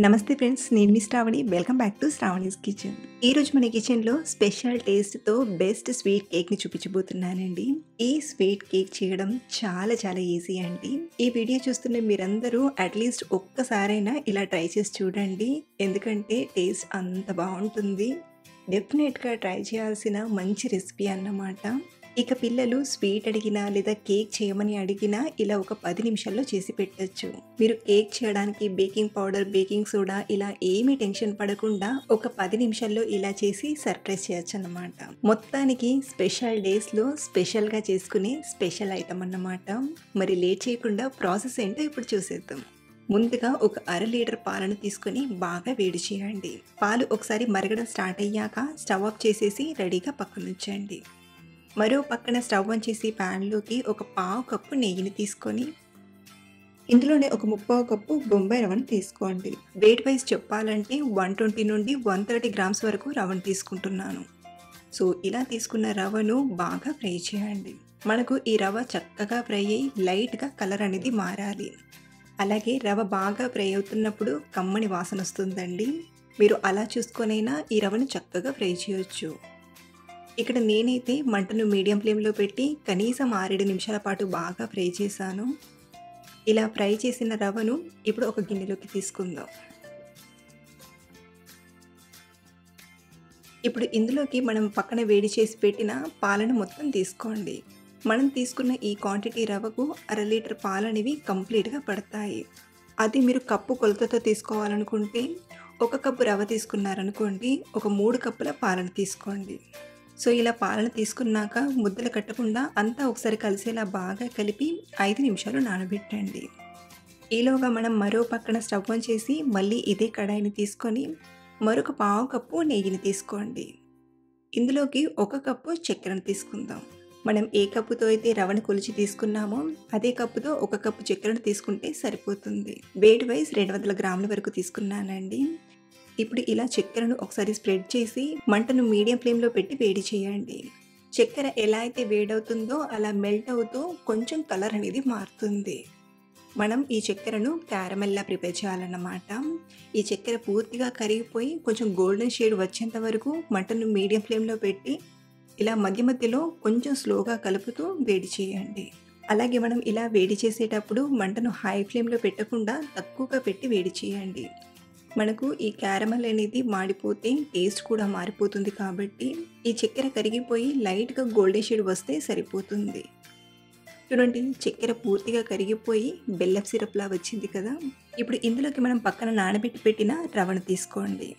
నమస్తే ఫ్రెండ్స్. నేను మీ Shravani. Welcome back to Shravani's kitchen. ఈరోజు మన కిచెన్‌లో స్పెషల్ టేస్ట్‌తో బెస్ట్ స్వీట్ కేక్‌ని చూపించబోతున్నానండి. ఈ స్వీట్ కేక్ చేయడం చాలా చాలా ఈజీ అండి. ఈ వీడియో చూస్తున్న మీరందరూ అట్‌లీస్ట్ ఒక్కసారైనా ఇలా ట్రై చేసి చూడండి. ఎందుకంటే టేస్ట్ అంత బావుంటుంది. డెఫినెట్‌గా ట్రై చేయాల్సిన మంచి రెసిపీ అన్నమాట. ఇక పిల్లలు స్వీట్ అడిగినా లేదా కేక్ చేయమని అడిగినా ఇలా ఒక 10 నిమిషాల్లో చేసి పెట్టొచ్చు. మీరు కేక్ చేయడానికి బేకింగ్ పౌడర్, బేకింగ్ సోడా ఇలా ఏమీ టెన్షన్ పడకుండా ఒక 10 నిమిషాల్లో ఇలా చేసి సర్ప్రైజ్ చేయొచ్చన్నమాట. మొత్తానికి స్పెషల్ డేస్‌లో స్పెషల్‌గా చేసుకునే స్పెషల్ ఐటెమ్ అన్నమాట. మరి లేట్ చేయకుండా ప్రాసెస్ ఏంటో ఇప్పుడు చూసేద్దాం. ముందుగా ఒక అర లీటర్ పాలను తీసుకొని బాగా వేడి చేయండి. పాలు ఒకసారి మరగడం స్టార్ట్ అయ్యాక స్టవ్ ఆఫ్ చేసేసి రెడీగా పక్కనుంచండి. మరో పక్కన స్టవ్ ఆన్ చేసి ప్యాన్లోకి ఒక పావు కప్పు నెయ్యిని తీసుకొని ఇందులోనే ఒక ముప్పావు కప్పు బొంబాయి రవ్వను తీసుకోండి. వెయిట్ వైజ్ చెప్పాలంటే 120 నుండి 130 గ్రామ్స్ వరకు రవ్వను తీసుకుంటున్నాను. సో ఇలా తీసుకున్న రవ్వను బాగా ఫ్రై చేయండి. మనకు ఈ రవ్వ చక్కగా ఫ్రై అయ్యి లైట్గా కలర్ అనేది మారాలి. అలాగే రవ్వ బాగా ఫ్రై అవుతున్నప్పుడు కమ్మని వాసన వస్తుందండి. మీరు అలా చూసుకొనైనా ఈ రవ్వను చక్కగా ఫ్రై చేయొచ్చు. ఇక్కడ నేనైతే మంటను మీడియం ఫ్లేమ్లో పెట్టి కనీసం 6-7 నిమిషాల పాటు బాగా ఫ్రై చేశాను. ఇలా ఫ్రై చేసిన రవ్వను ఇప్పుడు ఒక గిన్నెలోకి తీసుకుందాం. ఇప్పుడు ఇందులోకి మనం పక్కన వేడి చేసి పెట్టిన పాలను మొత్తం తీసుకోండి. మనం తీసుకున్న ఈ క్వాంటిటీ రవ్వకు అర లీటర్ పాలనేవి కంప్లీట్గా పడతాయి. అది మీరు కప్పు కొలతతో తీసుకోవాలనుకుంటే ఒక కప్పు రవ్వ తీసుకున్నారనుకోండి, ఒక 3 కప్పుల పాలను తీసుకోండి. సో ఇలా పాలను తీసుకున్నాక ముద్దలు కట్టకుండా అంతా ఒకసారి కలిసేలా బాగా కలిపి 5 నిమిషాలు నానబెట్టండి. ఈలోగా మనం మరో పక్కన స్టవ్ ఆన్ చేసి మళ్ళీ ఇదే కడాయిని తీసుకొని మరొక పావు కప్పు నెయ్యిని తీసుకోండి. ఇందులోకి ఒక కప్పు చక్కెరను తీసుకుందాం. మనం ఏ కప్పుతో అయితే రవ్వను కొలిచి తీసుకున్నామో అదే కప్పుతో ఒక కప్పు చక్కెరను తీసుకుంటే సరిపోతుంది. వెయిట్ వైజ్ 200 గ్రాముల వరకు తీసుకున్నానండి. ఇప్పుడు ఇలా చక్కెరను ఒకసారి స్ప్రెడ్ చేసి మంటను మీడియం ఫ్లేమ్లో పెట్టి వేడి చేయండి. చక్కెర ఎలా అయితే వేడవుతుందో అలా మెల్ట్ అవుతూ కొంచెం కలర్ అనేది మారుతుంది. మనం ఈ చక్కెరను క్యారమెల్లా ప్రిపేర్ చేయాలన్నమాట. ఈ చక్కెర పూర్తిగా కరిగిపోయి కొంచెం గోల్డెన్ షేడ్ వచ్చేంత వరకు మంటను మీడియం ఫ్లేమ్లో పెట్టి ఇలా మధ్య మధ్యలో కొంచెం స్లోగా కలుపుతూ వేడి చేయండి. అలాగే మనం ఇలా వేడి చేసేటప్పుడు మంటను హై ఫ్లేమ్లో పెట్టకుండా తక్కువగా పెట్టి వేడి చేయండి. మనకు ఈ క్యారమెల్ అనేది మాడిపోతే టేస్ట్ కూడా మారిపోతుంది కాబట్టి ఈ చక్కెర కరిగిపోయి లైట్గా గోల్డెన్ షేడ్ వస్తే సరిపోతుంది. చూడండి, చక్కెర పూర్తిగా కరిగిపోయి బెల్లపు సిరప్లా వచ్చింది కదా. ఇప్పుడు ఇందులోకి మనం పక్కన నానబెట్టి పెట్టిన రవ్వను తీసుకోండి.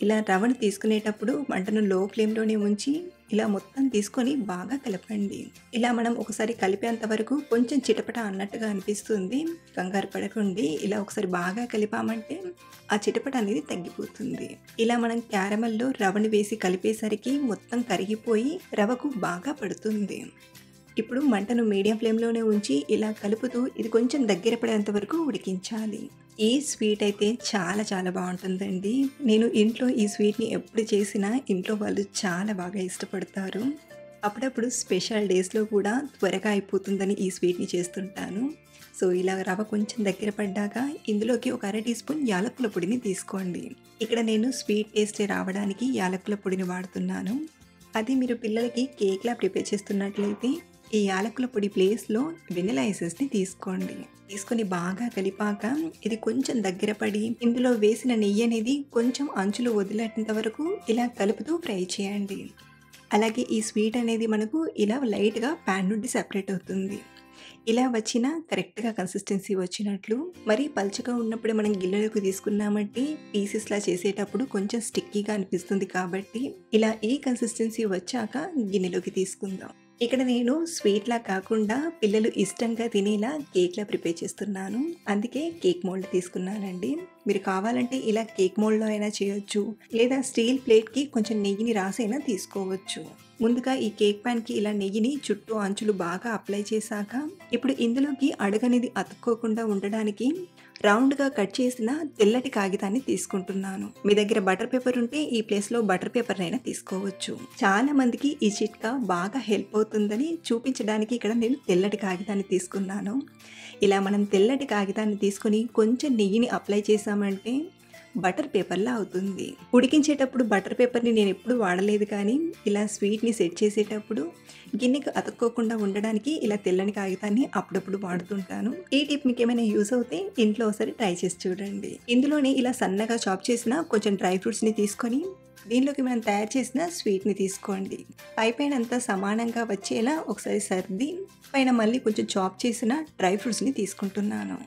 ఇలా రవ్వను తీసుకునేటప్పుడు మంటను లో ఫ్లేమ్లోనే ఉంచి ఇలా మొత్తం తీసుకొని బాగా కలపండి. ఇలా మనం ఒకసారి కలిపేంత వరకు కొంచెం చిటపట అన్నట్టుగా అనిపిస్తుంది. కంగారు పడకండి. ఇలా ఒకసారి బాగా కలిపామంటే ఆ చిటపట అనేది తగ్గిపోతుంది. ఇలా మనం క్యారమెల్లో రవ్వని వేసి కలిపేసరికి మొత్తం కరిగిపోయి రవ్వకు బాగా పడుతుంది. ఇప్పుడు మంటను మీడియం ఫ్లేమ్లోనే ఉంచి ఇలా కలుపుతూ ఇది కొంచెం దగ్గర పడేంత వరకు ఉడికించాలి. ఈ స్వీట్ అయితే చాలా చాలా బాగుంటుందండి. నేను ఇంట్లో ఈ స్వీట్ని ఎప్పుడు చేసినా ఇంట్లో వాళ్ళు చాలా బాగా ఇష్టపడతారు. అప్పుడప్పుడు స్పెషల్ డేస్లో కూడా త్వరగా అయిపోతుందని ఈ స్వీట్ని చేస్తుంటాను. సో ఇలా రవ్వ కొంచెం దగ్గర పడ్డాక ఇందులోకి ఒక అర టీ స్పూన్ యాలకుల పొడిని తీసుకోండి. ఇక్కడ నేను స్వీట్ టేస్ట్ రావడానికి యాలకుల పొడిని వాడుతున్నాను. అది మీరు పిల్లలకి కేక్లా ప్రిపేర్ చేస్తున్నట్లయితే ఈ యాలకుల పొడి ప్లేస్లో వెనిలా ఎసెన్స్ని తీసుకోండి. తీసుకొని బాగా కలిపాక ఇది కొంచెం దగ్గర పడి ఇందులో వేసిన నెయ్యి అనేది కొంచెం అంచులు వదిలేంత వరకు ఇలా కలుపుతూ ఫ్రై చేయండి. అలాగే ఈ స్వీట్ అనేది మనకు ఇలా లైట్గా ప్యాన్ నుండి సెపరేట్ అవుతుంది. ఇలా వచ్చిన కరెక్ట్గా కన్సిస్టెన్సీ వచ్చినట్లు. మరి పల్చగా ఉన్నప్పుడే మనం గిన్నెలోకి తీసుకున్నామంటే పీసెస్లా చేసేటప్పుడు కొంచెం స్టిక్కీగా అనిపిస్తుంది కాబట్టి ఇలా ఈ కన్సిస్టెన్సీ వచ్చాక గిన్నెలోకి తీసుకుందాం. ఇక్కడ నేను స్వీట్లా కాకుండా పిల్లలు ఇష్టంగా తినేలా కేక్లా ప్రిపేర్ చేస్తున్నాను. అందుకే కేక్ మోల్డ్ తీసుకున్నానండి. మీరు కావాలంటే ఇలా కేక్ మోల్డ్లో అయినా చేయొచ్చు, లేదా స్టీల్ ప్లేట్కి కొంచెం నెయ్యిని రాసైనా తీసుకోవచ్చు. ముందుగా ఈ కేక్ ప్యాన్కి ఇలా నెయ్యిని చుట్టూ అంచులు బాగా అప్లై చేశాక ఇప్పుడు ఇందులోకి అడుగనేది అతుక్కోకుండా ఉండడానికి రౌండ్గా కట్ చేసిన తెల్లటి కాగితాన్ని తీసుకుంటున్నాను. మీ దగ్గర బటర్ పేపర్ ఉంటే ఈ ప్లేస్లో బటర్ పేపర్ అయినా తీసుకోవచ్చు. చాలా మందికి ఈ చిట్కా బాగా హెల్ప్ అవుతుందని చూపించడానికి ఇక్కడ నేను తెల్లటి కాగితాన్ని తీసుకున్నాను. ఇలా మనం తెల్లటి కాగితాన్ని తీసుకొని కొంచెం నెయ్యిని అప్లై చేసామంటే బటర్ పేపర్‌లా అవుతుంది. ఉడికించేటప్పుడు బటర్ పేపర్‌ని నేనెప్పుడు వాడలేదు కానీ, ఇలా స్వీట్‌ని సెట్ చేసేటప్పుడు గిన్నెకి అతుక్కోకుండా ఉండడానికి ఇలా తెల్లని కాగితాన్ని అప్పుడప్పుడు వాడుతుంటాను. ఈ టిప్ మీకేమైనా యూజ్ అవుతే ఇంట్లో ఒకసారి ట్రై చేసి చూడండి. ఇందులోనే ఇలా సన్నగా చాప్ చేసిన కొంచెం డ్రై ఫ్రూట్స్‌ని తీసుకొని దీనిలోకి మనం తయారు చేసిన స్వీట్‌ని తీసుకోండి. పైపైనంతా సమానంగా వచ్చేలా ఒకసారి సర్ది పైన మళ్ళీ కొంచెం చాప్ చేసిన డ్రై ఫ్రూట్స్‌ని తీసుకుంటున్నాను.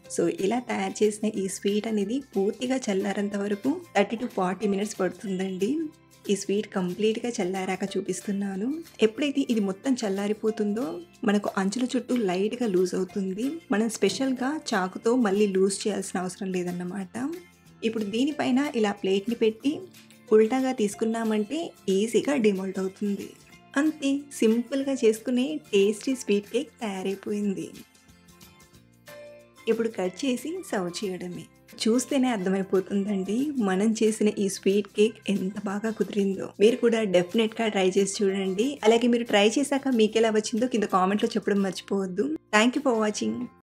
సో, ఇలా తయారు చేసిన ఈ స్వీట్ అనేది పూర్తిగా చల్లారేంత వరకు 30-40 మినిట్స్ పడుతుందండి. ఈ స్వీట్ కంప్లీట్‌గా చల్లారాక చూపిస్తున్నాను. ఎప్పుడైతే ఇది మొత్తం చల్లారిపోతుందో మనకు అంచుల చుట్టూ లైట్‌గా లూజ్ అవుతుంది. మనం స్పెషల్‌గా చాకుతో మళ్ళీ లూజ్ చేయాల్సిన అవసరం లేదన్నమాట. ఇప్పుడు దీనిపైన ఇలా ప్లేట్‌ని పెట్టి ఉల్టాగా తీసుకున్నామంటే ఈజీగా డిమోల్డ్ అవుతుంది. అంతే, సింపుల్‌గా చేసుకునే టేస్టీ స్వీట్ కేక్ తయారైపోయింది. ఇప్పుడు కట్ చేసి సర్వ్ చేయడమే. చూస్తేనే అర్థమైపోతుందండి మనం చేసిన ఈ స్వీట్ కేక్ ఎంత బాగా కుదిరిందో. మీరు కూడా డెఫినెట్‌గా ట్రై చేసి చూడండి. అలాగే మీరు ట్రై చేశాక మీకెలా వచ్చిందో కింద కామెంట్‌లో చెప్పడం మర్చిపోవద్దు. Thank you for watching.